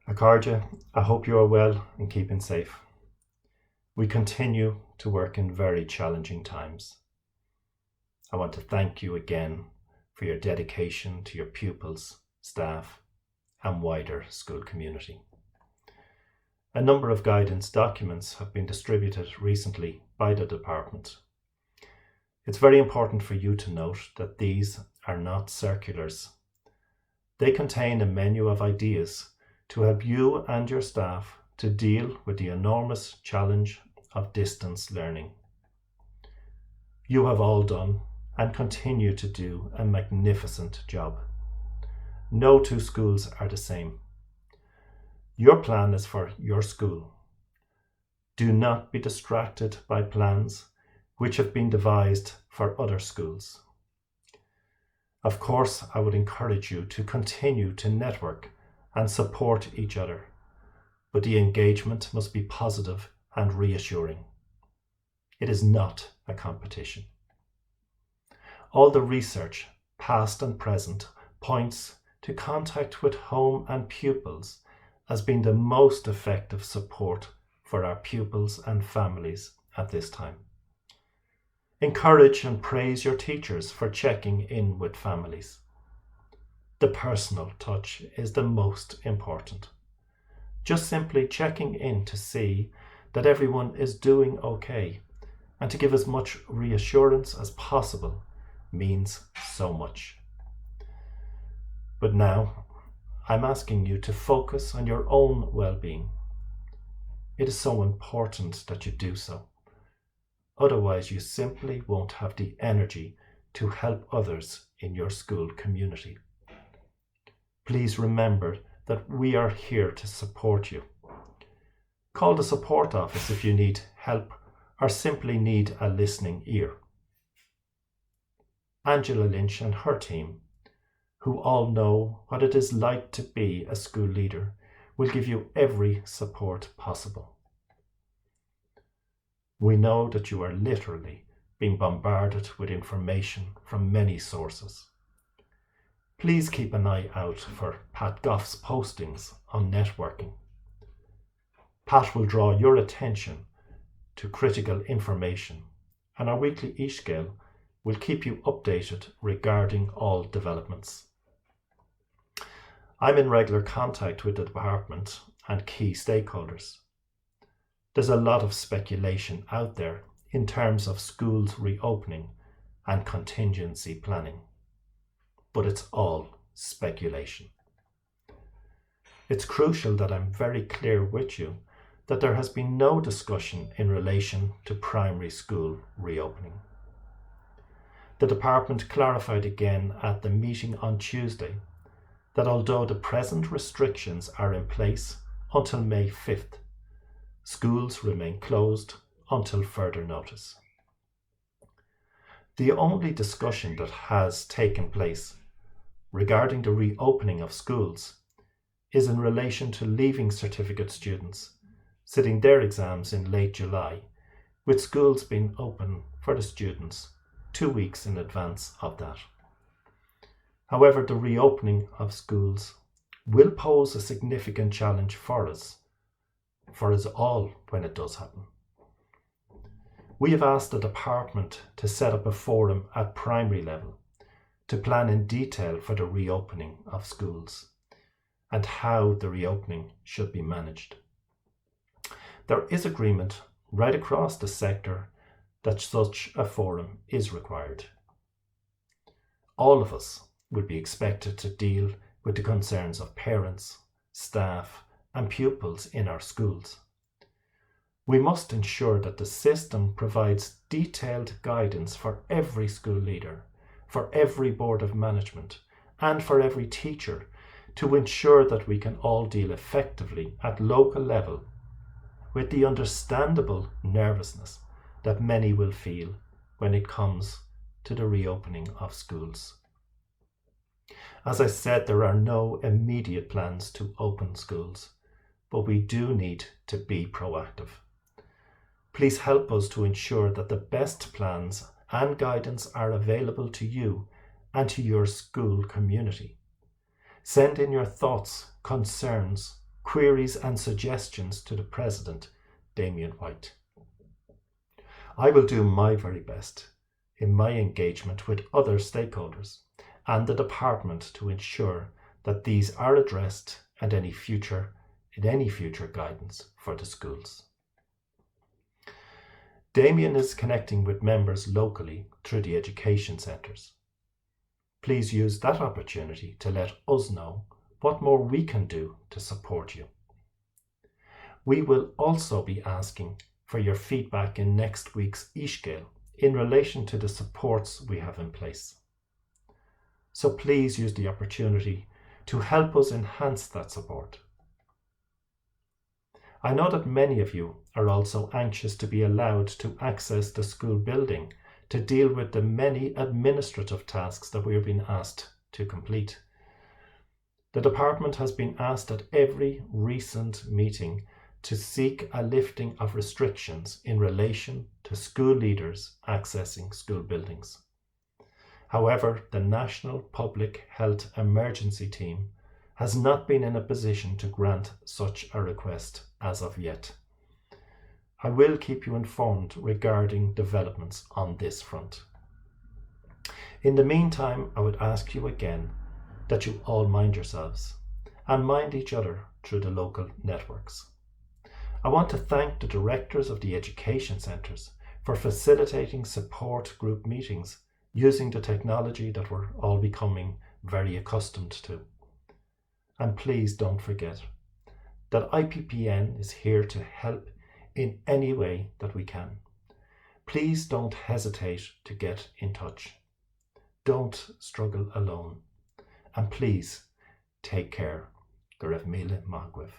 Akarja, I hope you are well and keeping safe. We continue to work in very challenging times. I want to thank you again for your dedication to your pupils, staff, and wider school community. A number of guidance documents have been distributed recently by the department. It's very important for you to note that these are not circulars. They contain a menu of ideas to help you and your staff to deal with the enormous challenge of distance learning. You have all done and continue to do a magnificent job. No two schools are the same. Your plan is for your school. Do not be distracted by plans which have been devised for other schools. Of course, I would encourage you to continue to network and support each other, but the engagement must be positive and reassuring. It is not a competition. All the research, past and present, points to contact with home and pupils as being the most effective support for our pupils and families at this time. Encourage and praise your teachers for checking in with families. The personal touch is the most important. Just simply checking in to see that everyone is doing okay and to give as much reassurance as possible means so much. But now, I'm asking you to focus on your own well-being. It is so important that you do so. Otherwise, you simply won't have the energy to help others in your school community. Please remember that we are here to support you. Call the support office if you need help or simply need a listening ear. Angela Lynch and her team, who all know what it is like to be a school leader, will give you every support possible. We know that you are literally being bombarded with information from many sources. Please keep an eye out for Pat Goff's postings on networking. Pat will draw your attention to critical information, and our weekly e-scale will keep you updated regarding all developments. I'm in regular contact with the department and key stakeholders. There's a lot of speculation out there in terms of schools reopening and contingency planning, but it's all speculation. It's crucial that I'm very clear with you that there has been no discussion in relation to primary school reopening. The department clarified again at the meeting on Tuesday that although the present restrictions are in place until May 5th, schools remain closed until further notice. The only discussion that has taken place regarding the reopening of schools is in relation to leaving certificate students sitting their exams in late July, with schools being open for the students 2 weeks in advance of that. However, the reopening of schools will pose a significant challenge for us all when it does happen. We have asked the department to set up a forum at primary level to plan in detail for the reopening of schools and how the reopening should be managed. There is agreement right across the sector that such a forum is required. All of us will be expected to deal with the concerns of parents, staff, and pupils in our schools. We must ensure that the system provides detailed guidance for every school leader, for every board of management, and for every teacher to ensure that we can all deal effectively at local level with the understandable nervousness that many will feel when it comes to the reopening of schools. As I said, there are no immediate plans to open schools, but we do need to be proactive. Please help us to ensure that the best plans and guidance are available to you and to your school community. Send in your thoughts, concerns, queries and suggestions to the President, Damien White. I will do my very best in my engagement with other stakeholders and the department to ensure that these are addressed and in any future guidance for the schools. Damien is connecting with members locally through the education centres. Please use that opportunity to let us know what more we can do to support you. We will also be asking for your feedback in next week's eScale in relation to the supports we have in place. So please use the opportunity to help us enhance that support. I know that many of you are also anxious to be allowed to access the school building to deal with the many administrative tasks that we have been asked to complete. The department has been asked at every recent meeting to seek a lifting of restrictions in relation to school leaders accessing school buildings. However, the National Public Health Emergency Team has not been in a position to grant such a request as of yet. I will keep you informed regarding developments on this front. In the meantime, I would ask you again that you all mind yourselves and mind each other through the local networks. I want to thank the directors of the education centres for facilitating support group meetings using the technology that we're all becoming very accustomed to. And please don't forget that IPPN is here to help in any way that we can. Please don't hesitate to get in touch. Don't struggle alone. And please take care. Go raibh míle maith agaibh.